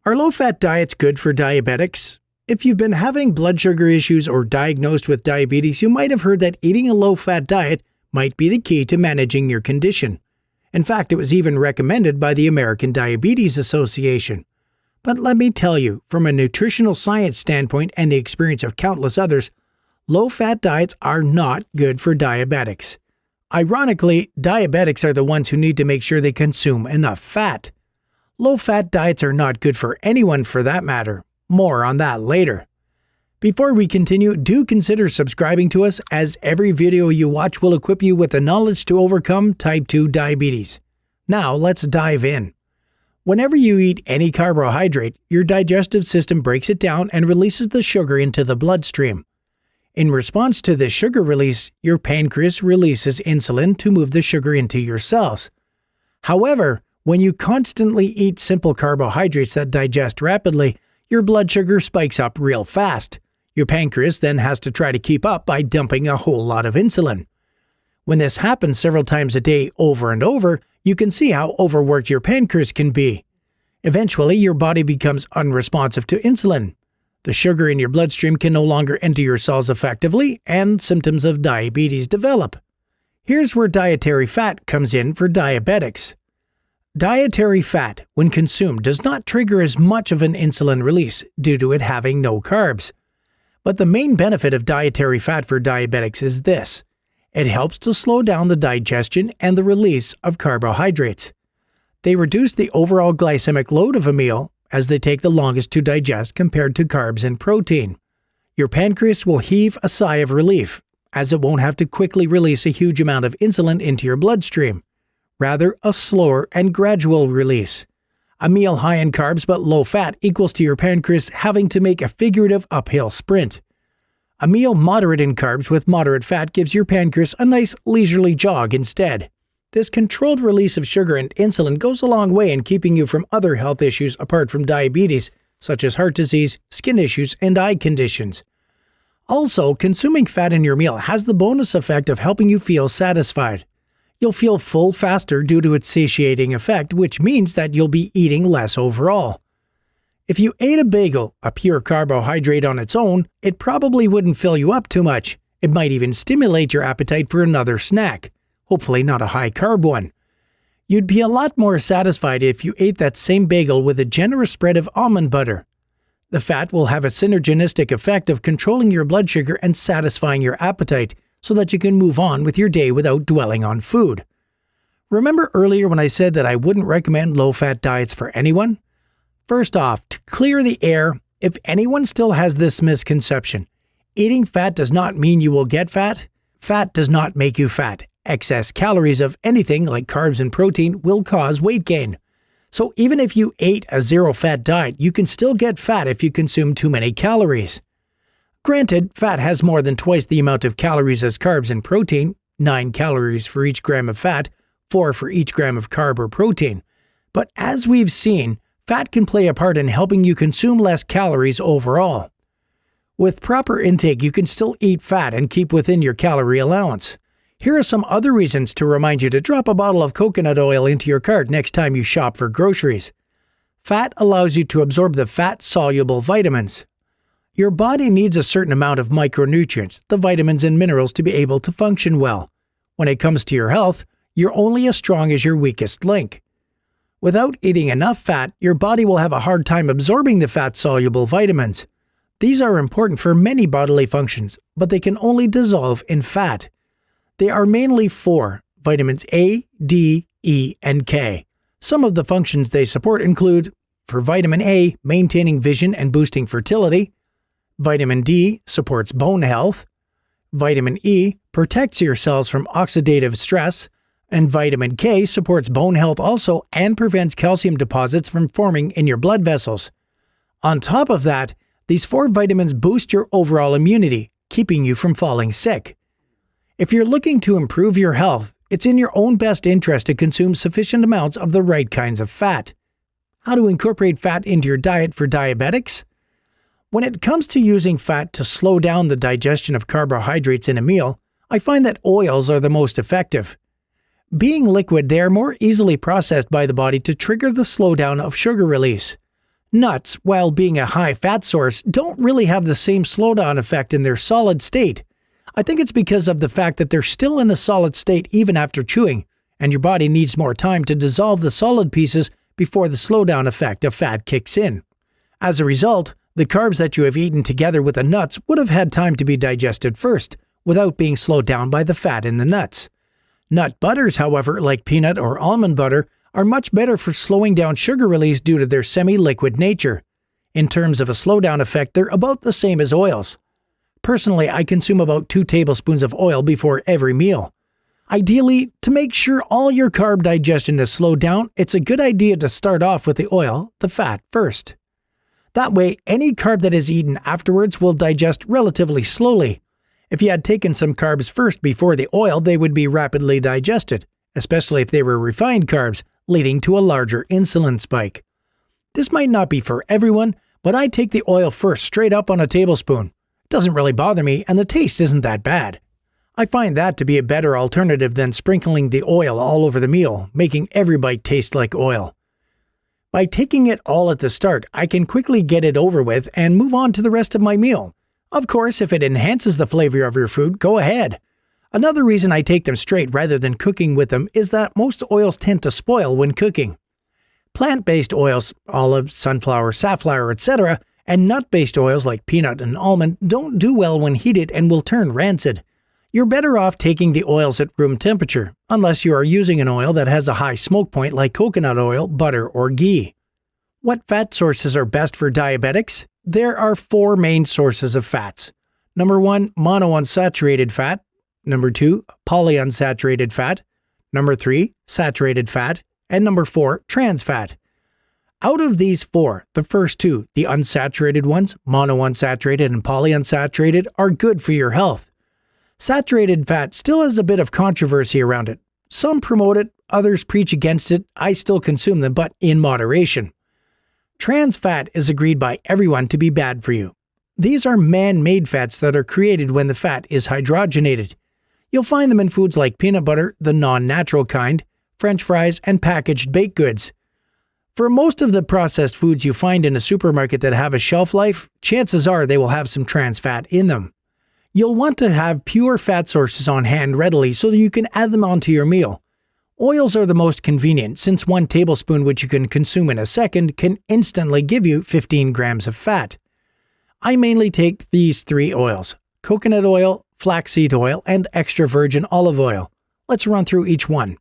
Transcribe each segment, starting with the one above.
Are low-fat diets good for diabetics? If you've been having blood sugar issues or diagnosed with diabetes, you might have heard that eating a low-fat diet might be the key to managing your condition. In fact, it was even recommended by the American Diabetes Association. But let me tell you, from a nutritional science standpoint and the experience of countless others, low-fat diets are not good for diabetics. Ironically, diabetics are the ones who need to make sure they consume enough fat. Low-fat diets are not good for anyone for that matter. More on that later. Before we continue, do consider subscribing to us, as every video you watch will equip you with the knowledge to overcome type 2 diabetes. Now let's dive in. Whenever you eat any carbohydrate, your digestive system breaks it down and releases the sugar into the bloodstream. In response to this sugar release, your pancreas releases insulin to move the sugar into your cells. However, when you constantly eat simple carbohydrates that digest rapidly, your blood sugar spikes up real fast. Your pancreas then has to try to keep up by dumping a whole lot of insulin. When this happens several times a day over and over, you can see how overworked your pancreas can be. Eventually, your body becomes unresponsive to insulin. The sugar in your bloodstream can no longer enter your cells effectively, and symptoms of diabetes develop. Here's where dietary fat comes in for diabetics. Dietary fat, when consumed, does not trigger as much of an insulin release due to it having no carbs. But the main benefit of dietary fat for diabetics is this: it helps to slow down the digestion and the release of carbohydrates. They reduce the overall glycemic load of a meal, as they take the longest to digest compared to carbs and protein. Your pancreas will heave a sigh of relief, as it won't have to quickly release a huge amount of insulin into your bloodstream. Rather, a slower and gradual release. A meal high in carbs but low fat equals to your pancreas having to make a figurative uphill sprint. A meal moderate in carbs with moderate fat gives your pancreas a nice leisurely jog instead. This controlled release of sugar and insulin goes a long way in keeping you from other health issues apart from diabetes, such as heart disease, skin issues, and eye conditions. Also, consuming fat in your meal has the bonus effect of helping you feel satisfied. You'll feel full faster due to its satiating effect, which means that you'll be eating less overall. If you ate a bagel, a pure carbohydrate on its own, it probably wouldn't fill you up too much. It might even stimulate your appetite for another snack, hopefully not a high-carb one. You'd be a lot more satisfied if you ate that same bagel with a generous spread of almond butter. The fat will have a synergistic effect of controlling your blood sugar and satisfying your appetite, so that you can move on with your day without dwelling on food. Remember earlier when I said that I wouldn't recommend low-fat diets for anyone? First off, to clear the air, if anyone still has this misconception, eating fat does not mean you will get fat. Fat does not make you fat. Excess calories of anything like carbs and protein will cause weight gain. So even if you ate a zero-fat diet, you can still get fat if you consume too many calories. Granted, fat has more than twice the amount of calories as carbs and protein, 9 calories for each gram of fat, 4 for each gram of carb or protein. But as we've seen, fat can play a part in helping you consume less calories overall. With proper intake, you can still eat fat and keep within your calorie allowance. Here are some other reasons to remind you to drop a bottle of coconut oil into your cart next time you shop for groceries. Fat allows you to absorb the fat-soluble vitamins. Your body needs a certain amount of micronutrients, the vitamins and minerals, to be able to function well. When it comes to your health, you're only as strong as your weakest link. Without eating enough fat, your body will have a hard time absorbing the fat-soluble vitamins. These are important for many bodily functions, but they can only dissolve in fat. They are mainly 4: vitamins A, D, E, and K. Some of the functions they support include, for vitamin A, maintaining vision and boosting fertility. Vitamin D supports bone health. Vitamin E protects your cells from oxidative stress. And vitamin K supports bone health also and prevents calcium deposits from forming in your blood vessels. On top of that, these 4 vitamins boost your overall immunity, keeping you from falling sick. If you're looking to improve your health, it's in your own best interest to consume sufficient amounts of the right kinds of fat. How to incorporate fat into your diet for diabetics? When it comes to using fat to slow down the digestion of carbohydrates in a meal, I find that oils are the most effective. Being liquid, they are more easily processed by the body to trigger the slowdown of sugar release. Nuts, while being a high fat source, don't really have the same slowdown effect in their solid state. I think it's because of the fact that they're still in a solid state even after chewing, and your body needs more time to dissolve the solid pieces before the slowdown effect of fat kicks in. As a result, the carbs that you have eaten together with the nuts would have had time to be digested first, without being slowed down by the fat in the nuts. Nut butters, however, like peanut or almond butter, are much better for slowing down sugar release due to their semi-liquid nature. In terms of a slowdown effect, they're about the same as oils. Personally, I consume about 2 tablespoons of oil before every meal. Ideally, to make sure all your carb digestion is slowed down, it's a good idea to start off with the oil, the fat, first. That way, any carb that is eaten afterwards will digest relatively slowly. If you had taken some carbs first before the oil, they would be rapidly digested, especially if they were refined carbs, leading to a larger insulin spike. This might not be for everyone, but I take the oil first straight up on a tablespoon. It doesn't really bother me, and the taste isn't that bad. I find that to be a better alternative than sprinkling the oil all over the meal, making every bite taste like oil. By taking it all at the start, I can quickly get it over with and move on to the rest of my meal. Of course, if it enhances the flavor of your food, go ahead. Another reason I take them straight rather than cooking with them is that most oils tend to spoil when cooking. Plant-based oils, olive, sunflower, safflower, etc., and nut-based oils like peanut and almond don't do well when heated and will turn rancid. You're better off taking the oils at room temperature, unless you are using an oil that has a high smoke point like coconut oil, butter, or ghee. What fat sources are best for diabetics? There are 4 main sources of fats. Number 1, monounsaturated fat. Number 2, polyunsaturated fat. Number 3, saturated fat. And number 4, trans fat. Out of these 4, the first 2, the unsaturated ones, monounsaturated and polyunsaturated, are good for your health. Saturated fat still has a bit of controversy around it. Some promote it, others preach against it. I still consume them, but in moderation. Trans fat is agreed by everyone to be bad for you. These are man-made fats that are created when the fat is hydrogenated. You'll find them in foods like peanut butter, the non-natural kind, French fries, and packaged baked goods. For most of the processed foods you find in a supermarket that have a shelf life, chances are they will have some trans fat in them. You'll want to have pure fat sources on hand readily so that you can add them onto your meal. Oils are the most convenient since 1 tablespoon, which you can consume in a second, can instantly give you 15 grams of fat. I mainly take these 3 oils: coconut oil, flaxseed oil, and extra virgin olive oil. Let's run through each one.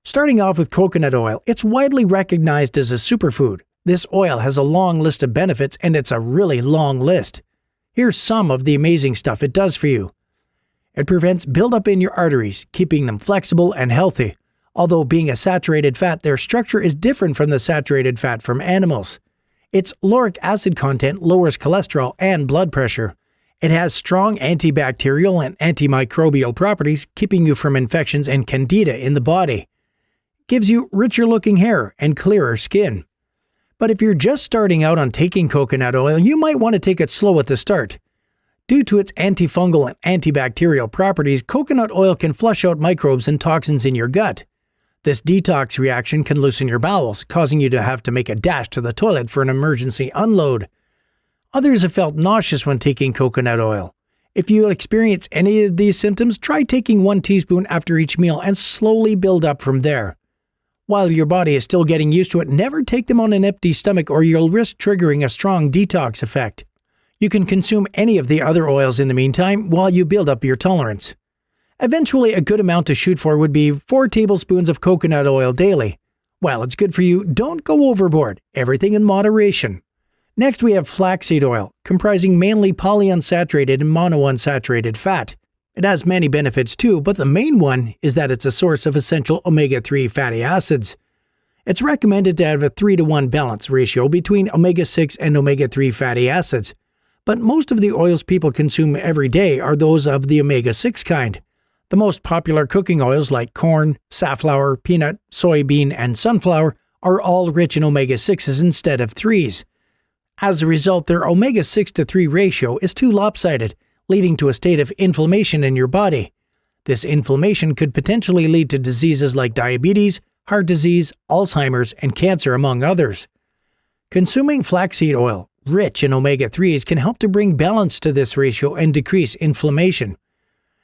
Starting off with coconut oil, it's widely recognized as a superfood. This oil has a long list of benefits, and it's a really long list. Here's some of the amazing stuff it does for you. It prevents buildup in your arteries, keeping them flexible and healthy. Although being a saturated fat, their structure is different from the saturated fat from animals. Its lauric acid content lowers cholesterol and blood pressure. It has strong antibacterial and antimicrobial properties, keeping you from infections and candida in the body. Gives you richer looking hair and clearer skin. But if you're just starting out on taking coconut oil, you might want to take it slow at the start. Due to its antifungal and antibacterial properties, coconut oil can flush out microbes and toxins in your gut. This detox reaction can loosen your bowels, causing you to have to make a dash to the toilet for an emergency unload. Others have felt nauseous when taking coconut oil. If you experience any of these symptoms, try taking 1 teaspoon after each meal and slowly build up from there. While your body is still getting used to it, never take them on an empty stomach or you'll risk triggering a strong detox effect. You can consume any of the other oils in the meantime while you build up your tolerance. Eventually, a good amount to shoot for would be 4 tablespoons of coconut oil daily. While it's good for you, don't go overboard. Everything in moderation. Next, we have flaxseed oil, comprising mainly polyunsaturated and monounsaturated fat. It has many benefits too, but the main one is that it's a source of essential omega-3 fatty acids. It's recommended to have a 3-to-1 balance ratio between omega-6 and omega-3 fatty acids, but most of the oils people consume every day are those of the omega-6 kind. The most popular cooking oils like corn, safflower, peanut, soybean, and sunflower are all rich in omega-6s instead of 3s. As a result, their omega-6 to 3 ratio is too lopsided, leading to a state of inflammation in your body. This inflammation could potentially lead to diseases like diabetes, heart disease, Alzheimer's, and cancer, among others. Consuming flaxseed oil, rich in omega-3s, can help to bring balance to this ratio and decrease inflammation.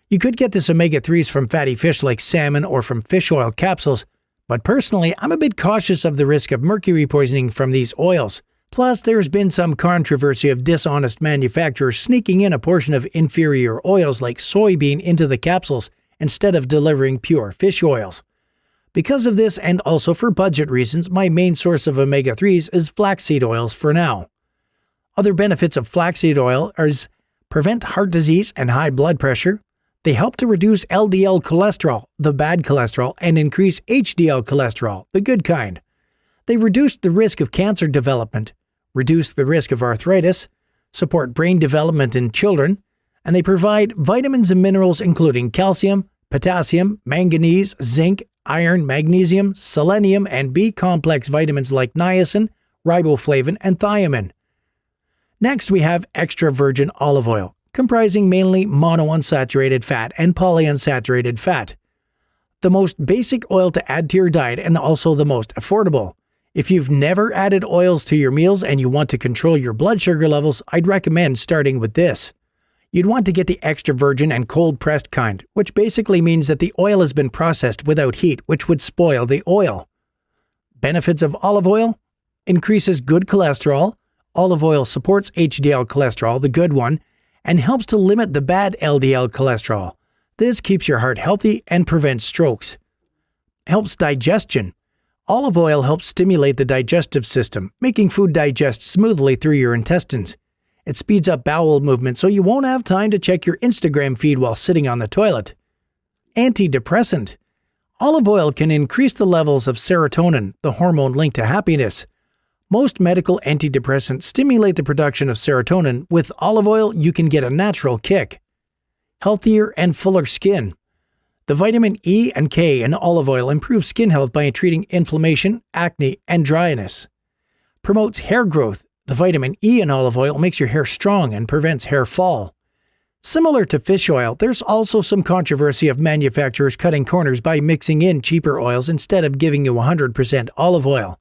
You could get this omega-3s from fatty fish like salmon or from fish oil capsules, but personally, I'm a bit cautious of the risk of mercury poisoning from these oils. Plus, there's been some controversy of dishonest manufacturers sneaking in a portion of inferior oils like soybean into the capsules instead of delivering pure fish oils. Because of this, and also for budget reasons, my main source of omega-3s is flaxseed oils for now. Other benefits of flaxseed oil are prevent heart disease and high blood pressure. They help to reduce LDL cholesterol, the bad cholesterol, and increase HDL cholesterol, the good kind. They reduce the risk of cancer development, reduce the risk of arthritis, support brain development in children, and they provide vitamins and minerals including calcium, potassium, manganese, zinc, iron, magnesium, selenium, and B-complex vitamins like niacin, riboflavin, and thiamine. Next, we have extra virgin olive oil, comprising mainly monounsaturated fat and polyunsaturated fat. The most basic oil to add to your diet and also the most affordable. If you've never added oils to your meals and you want to control your blood sugar levels, I'd recommend starting with this. You'd want to get the extra virgin and cold-pressed kind, which basically means that the oil has been processed without heat, which would spoil the oil. Benefits of olive oil: increases good cholesterol. Olive oil supports HDL cholesterol, the good one, and helps to limit the bad LDL cholesterol. This keeps your heart healthy and prevents strokes. Helps digestion. Olive oil helps stimulate the digestive system, making food digest smoothly through your intestines. It speeds up bowel movement so you won't have time to check your Instagram feed while sitting on the toilet. Antidepressant. Olive oil can increase the levels of serotonin, the hormone linked to happiness. Most medical antidepressants stimulate the production of serotonin. With olive oil, you can get a natural kick. Healthier and fuller skin. The vitamin E and K in olive oil improve skin health by treating inflammation, acne, and dryness. Promotes hair growth. The vitamin E in olive oil makes your hair strong and prevents hair fall. Similar to fish oil, there's also some controversy of manufacturers cutting corners by mixing in cheaper oils instead of giving you 100% olive oil.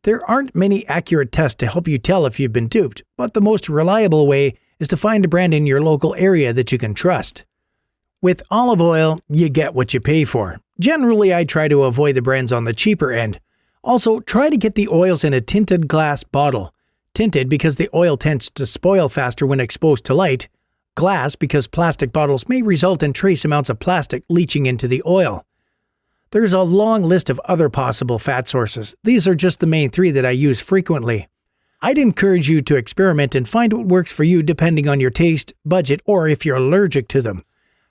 There aren't many accurate tests to help you tell if you've been duped, but the most reliable way is to find a brand in your local area that you can trust. With olive oil, you get what you pay for. Generally, I try to avoid the brands on the cheaper end. Also, try to get the oils in a tinted glass bottle. Tinted because the oil tends to spoil faster when exposed to light. Glass because plastic bottles may result in trace amounts of plastic leaching into the oil. There's a long list of other possible fat sources. These are just the main 3 that I use frequently. I'd encourage you to experiment and find what works for you depending on your taste, budget, or if you're allergic to them.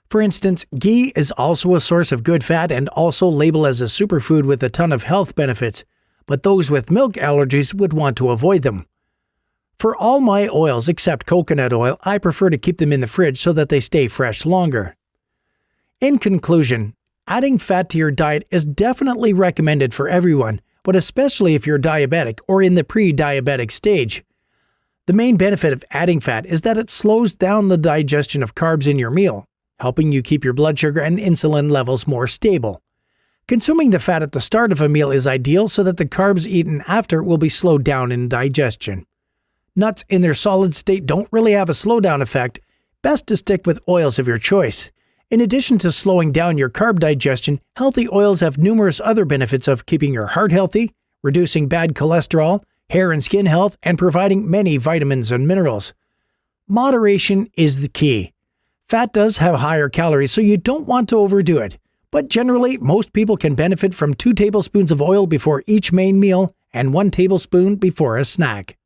For instance, ghee is also a source of good fat and also labeled as a superfood with a ton of health benefits, but those with milk allergies would want to avoid them. For all my oils except coconut oil, I prefer to keep them in the fridge so that they stay fresh longer. In conclusion, adding fat to your diet is definitely recommended for everyone, but especially if you're diabetic or in the pre-diabetic stage. The main benefit of adding fat is that it slows down the digestion of carbs in your meal, helping you keep your blood sugar and insulin levels more stable. Consuming the fat at the start of a meal is ideal so that the carbs eaten after will be slowed down in digestion. Nuts in their solid state don't really have a slowdown effect. Best to stick with oils of your choice. In addition to slowing down your carb digestion, healthy oils have numerous other benefits of keeping your heart healthy, reducing bad cholesterol, hair and skin health, and providing many vitamins and minerals. Moderation is the key. Fat does have higher calories, so you don't want to overdo it. But generally, most people can benefit from 2 tablespoons of oil before each main meal and 1 tablespoon before a snack.